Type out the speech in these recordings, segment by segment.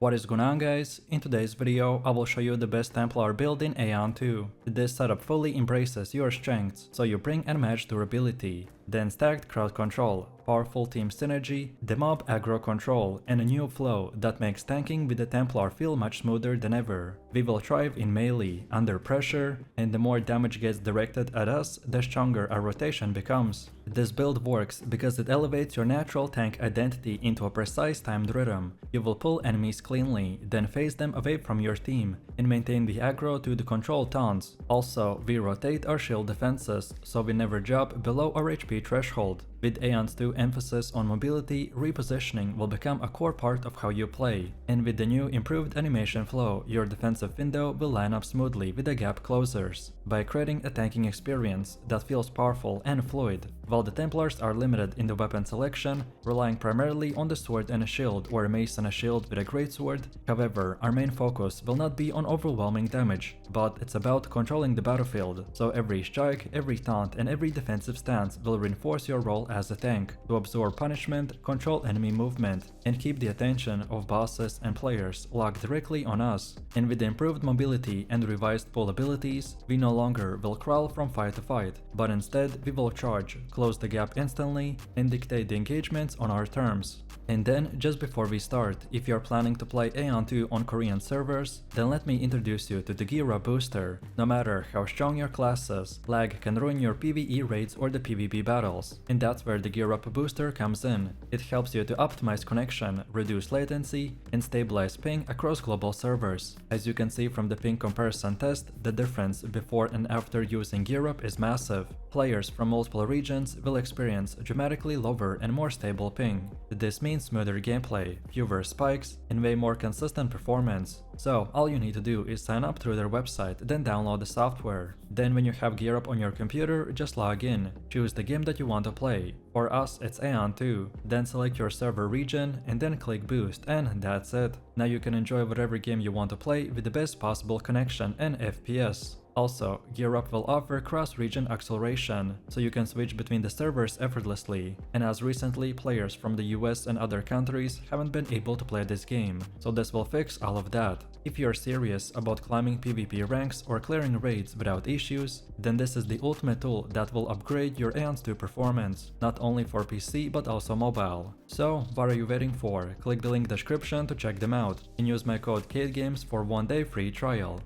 What is going on, guys? In today's video, I will show you the best Templar build in Aion 2. This setup fully embraces your strengths, so you bring unmatched durability, then stacked crowd control, powerful team synergy, the mob aggro control, and a new flow that makes tanking with the Templar feel much smoother than ever. We will thrive in melee, under pressure, and the more damage gets directed at us, the stronger our rotation becomes. This build works because it elevates your natural tank identity into a precise timed rhythm. You will pull enemies cleanly, then phase them away from your team, and maintain the aggro to the control taunts. Also, we rotate our shield defenses, so we never drop below our HP threshold. With Aion's 2 emphasis on mobility, repositioning will become a core part of how you play, and with the new improved animation flow, your defensive window will line up smoothly with the gap closers, by creating a tanking experience that feels powerful and fluid. While the Templars are limited in the weapon selection, relying primarily on the sword and a shield or a mace and a shield with a greatsword, however, our main focus will not be on overwhelming damage, but it's about controlling the battlefield, so every strike, every taunt and every defensive stance will reinforce your role as a tank, to absorb punishment, control enemy movement, and keep the attention of bosses and players locked directly on us. And with the improved mobility and revised pull abilities, we no longer will crawl from fight to fight, but instead we will charge, close the gap instantly, and dictate the engagements on our terms. And then, just before we start, if you are planning to play Aion 2 on Korean servers, then let me introduce you to the Gear Up Booster. No matter how strong your class is, lag can ruin your PvE raids or the PvP battles, and that's where the Gear Up Booster comes in. It helps you to optimize connection, reduce latency, and stabilize ping across global servers. As you can see from the ping comparison test, the difference before and after using Gear Up is massive. Players from multiple regions will experience dramatically lower and more stable ping. This means smoother gameplay, fewer spikes, and way more consistent performance. So all you need to do is sign up through their website, then download the software. Then when you have Gear Up on your computer, just log in, choose the game that you want to play. For us, it's Aion 2. Then select your server region and then click boost, and that's it. Now you can enjoy whatever game you want to play with the best possible connection and FPS. Also, Gear Up will offer cross-region acceleration, so you can switch between the servers effortlessly, and as recently players from the US and other countries haven't been able to play this game, so this will fix all of that. If you're serious about climbing PvP ranks or clearing raids without issues, then this is the ultimate tool that will upgrade your Aion's 2 performance, not only for PC but also mobile. So, what are you waiting for? Click the link description to check them out, and use my code KAIDGAMES for 1-day free trial.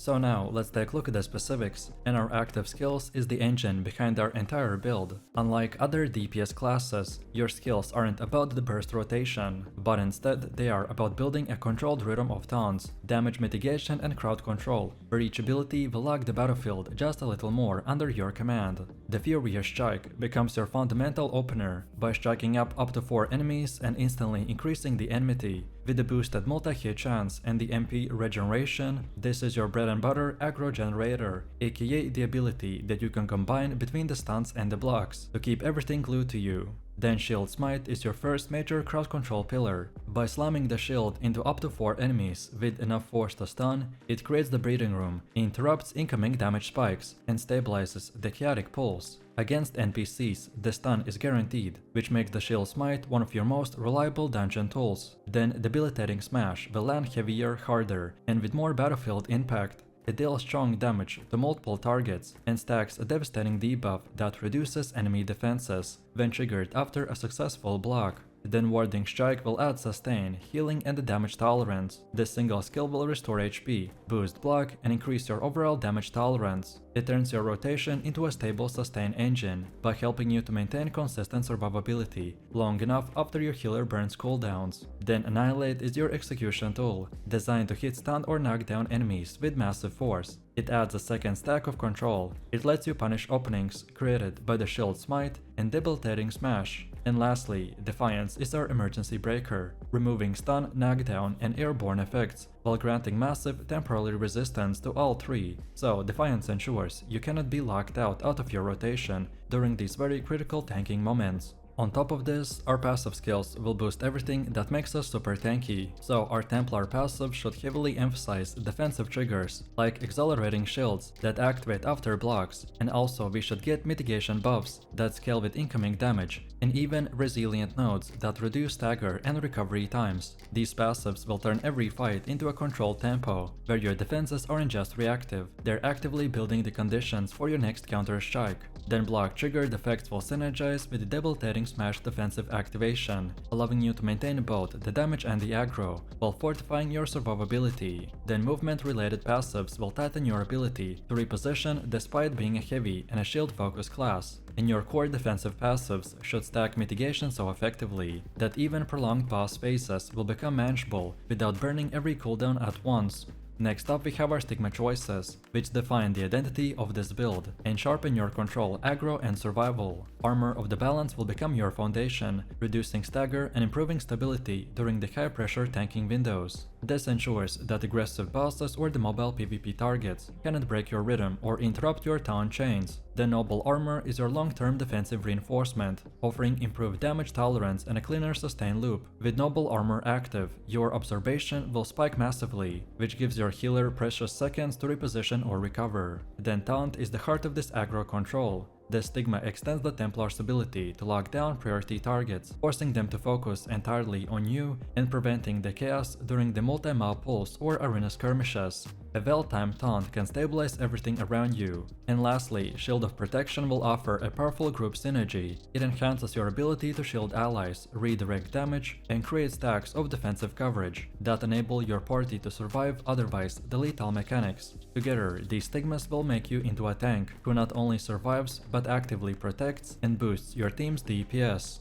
So now, let's take a look at the specifics, and our active skills is the engine behind our entire build. Unlike other DPS classes, your skills aren't about the burst rotation, but instead they are about building a controlled rhythm of taunts, damage mitigation and crowd control, where each ability will lock the battlefield just a little more under your command. The Furious Strike becomes your fundamental opener, by striking up to 4 enemies and instantly increasing the enmity. With the boosted multi-hit chance and the MP regeneration, this is your bread and butter aggro generator, aka the ability that you can combine between the stuns and the blocks to keep everything glued to you. Then Shield Smite is your first major crowd control pillar. By slamming the shield into up to 4 enemies with enough force to stun, it creates the breathing room, interrupts incoming damage spikes, and stabilizes the chaotic pulse. Against NPCs, the stun is guaranteed, which makes the Shield Smite one of your most reliable dungeon tools. Then Debilitating Smash will land heavier, harder, and with more battlefield impact. It deals strong damage to multiple targets and stacks a devastating debuff that reduces enemy defenses when triggered after a successful block. Then Warding Strike will add sustain, healing and the damage tolerance. This single skill will restore HP, boost block and increase your overall damage tolerance. It turns your rotation into a stable sustain engine by helping you to maintain consistent survivability long enough after your healer burns cooldowns. Then Annihilate is your execution tool, designed to hit stun or knock down enemies with massive force. It adds a second stack of control. It lets you punish openings created by the Shield Smite and Debilitating Smash. And lastly, Defiance is our emergency breaker, removing stun, knockdown, and airborne effects, while granting massive temporary resistance to all 3. So Defiance ensures you cannot be locked out of your rotation during these very critical tanking moments. On top of this, our passive skills will boost everything that makes us super tanky, so our Templar passive should heavily emphasize defensive triggers, like accelerating shields that activate after blocks, and also we should get mitigation buffs that scale with incoming damage, and even resilient nodes that reduce stagger and recovery times. These passives will turn every fight into a controlled tempo, where your defenses aren't just reactive, they're actively building the conditions for your next counter strike. Then block triggered effects will synergize with the debilitating smash defensive activation, allowing you to maintain both the damage and the aggro, while fortifying your survivability. Then movement related passives will tighten your ability to reposition despite being a heavy and a shield focused class. And your core defensive passives should stack mitigation so effectively that even prolonged boss phases will become manageable without burning every cooldown at once. Next up we have our Stigma choices, which define the identity of this build and sharpen your control, aggro and survival. Armor of the Balance will become your foundation, reducing stagger and improving stability during the high pressure tanking windows. This ensures that aggressive bosses or the mobile PvP targets cannot break your rhythm or interrupt your taunt chains. The Noble Armor is your long-term defensive reinforcement, offering improved damage tolerance and a cleaner sustain loop. With Noble Armor active, your observation will spike massively, which gives your healer precious seconds to reposition or recover. Then Taunt is the heart of this aggro control. The Stigma extends the Templar's ability to lock down priority targets, forcing them to focus entirely on you and preventing the chaos during the multi-map pulse or arena skirmishes. A well-timed taunt can stabilize everything around you. And lastly, Shield of Protection will offer a powerful group synergy. It enhances your ability to shield allies, redirect damage, and create stacks of defensive coverage that enable your party to survive otherwise the lethal mechanics. Together, these stigmas will make you into a tank who not only survives but actively protects and boosts your team's DPS.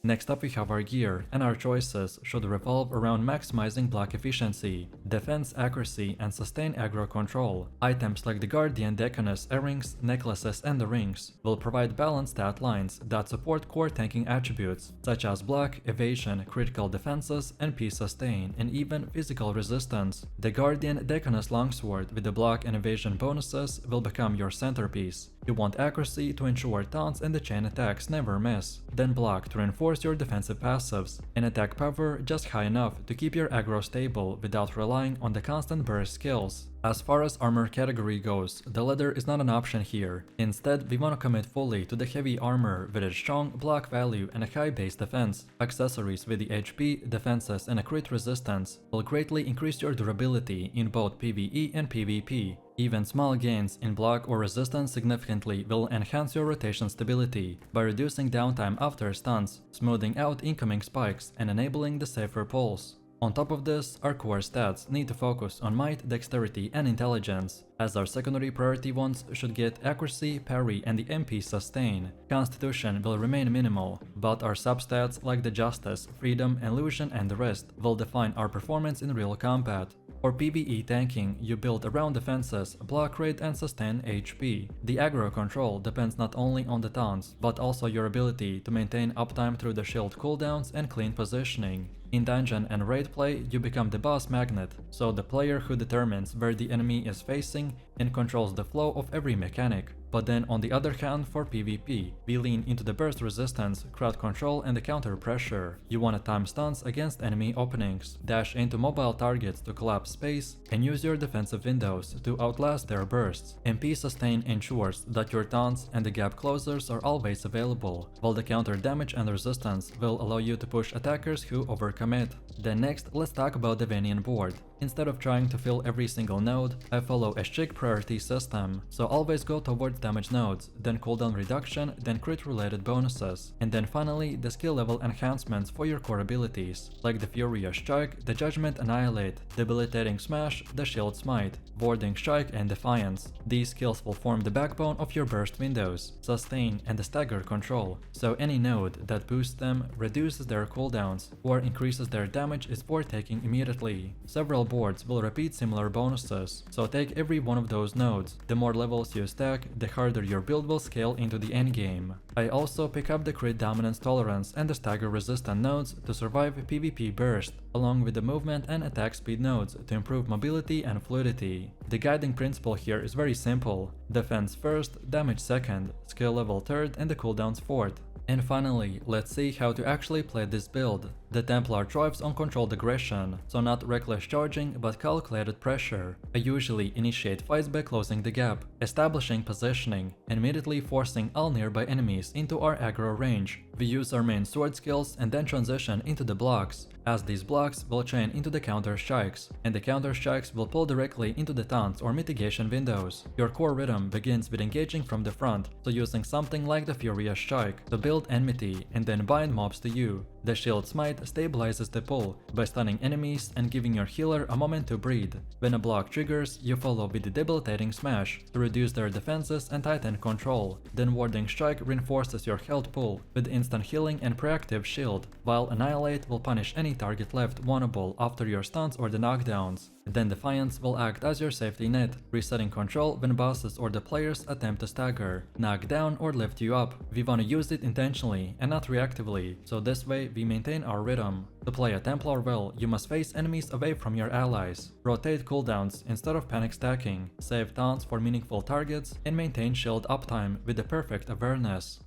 Next up we have our gear, and our choices should revolve around maximizing block efficiency, defense accuracy, and sustained aggro control. Items like the Guardian Deaconess earrings, necklaces, and the rings will provide balanced stat lines that support core tanking attributes such as block, evasion, critical defenses, and peace sustain, and even physical resistance. The Guardian Deaconess longsword with the block and evasion bonuses will become your centerpiece. You want accuracy to ensure taunts and the chain attacks never miss, then block to reinforce your defensive passives, and attack power just high enough to keep your aggro stable without relying on the constant burst skills. As far as armor category goes, the leather is not an option here. Instead, we want to commit fully to the heavy armor with a strong block value and a high base defense. Accessories with the HP, defenses, and a crit resistance will greatly increase your durability in both PvE and PvP. Even small gains in block or resistance significantly will enhance your rotation stability by reducing downtime after stuns, smoothing out incoming spikes, and enabling the safer pulse. On top of this, our core stats need to focus on might, dexterity, and intelligence, as our secondary priority ones should get accuracy, parry, and the MP sustain. Constitution will remain minimal, but our substats like the justice, freedom, illusion, and the rest will define our performance in real combat. For PvE tanking, you build around defenses, block rate, and sustain HP. The aggro control depends not only on the taunts, but also your ability to maintain uptime through the shield cooldowns and clean positioning. In dungeon and raid play, you become the boss magnet, so the player who determines where the enemy is facing and controls the flow of every mechanic. But then on the other hand, for PvP, we lean into the burst resistance, crowd control, and the counter pressure. You wanna time stunts against enemy openings, dash into mobile targets to collapse space, and use your defensive windows to outlast their bursts. MP sustain ensures that your taunts and the gap closers are always available, while the counter damage and resistance will allow you to push attackers who overcommit. Then next, let's talk about the Daevanion board. Instead of trying to fill every single node, I follow a strict priority system, so always go towards damage nodes, then cooldown reduction, then crit related bonuses, and then finally the skill level enhancements for your core abilities, like the Furious Strike, the Judgment Annihilate, Debilitating Smash, the Shield Smite, Warding Strike, and Defiance. These skills will form the backbone of your burst windows, sustain, and the stagger control, so any node that boosts them, reduces their cooldowns, or increases their damage is worth taking immediately. Several boards will repeat similar bonuses, so take every one of those nodes. The more levels you stack, the the harder your build will scale into the endgame. I also pick up the crit dominance tolerance and the stagger resistant nodes to survive PvP burst, along with the movement and attack speed nodes to improve mobility and fluidity. The guiding principle here is very simple: defense first, damage second, skill level third, and the cooldowns fourth. And finally, let's see how to actually play this build. The Templar thrives on controlled aggression, so not reckless charging but calculated pressure. I usually initiate fights by closing the gap, establishing positioning, and immediately forcing all nearby enemies into our aggro range. We use our main sword skills and then transition into the blocks, as these blocks will chain into the counter strikes, and the counter strikes will pull directly into the taunts or mitigation windows. Your core rhythm begins with engaging from the front, so using something like the Furious Strike to build enmity and then bind mobs to you. The Shield Smite stabilizes the pull by stunning enemies and giving your healer a moment to breathe. When a block triggers, you follow with the Debilitating Smash to reduce their defenses and tighten control. Then Warding Strike reinforces your health pool with instant healing and proactive shield, while Annihilate will punish any target left vulnerable after your stuns or the knockdowns. Then Defiance will act as your safety net, resetting control when bosses or the players attempt to stagger, knock down, or lift you up. We wanna use it intentionally and not reactively, so this way we maintain our rhythm. To play a Templar well, you must face enemies away from your allies, rotate cooldowns instead of panic stacking, save taunts for meaningful targets, and maintain shield uptime with the perfect awareness.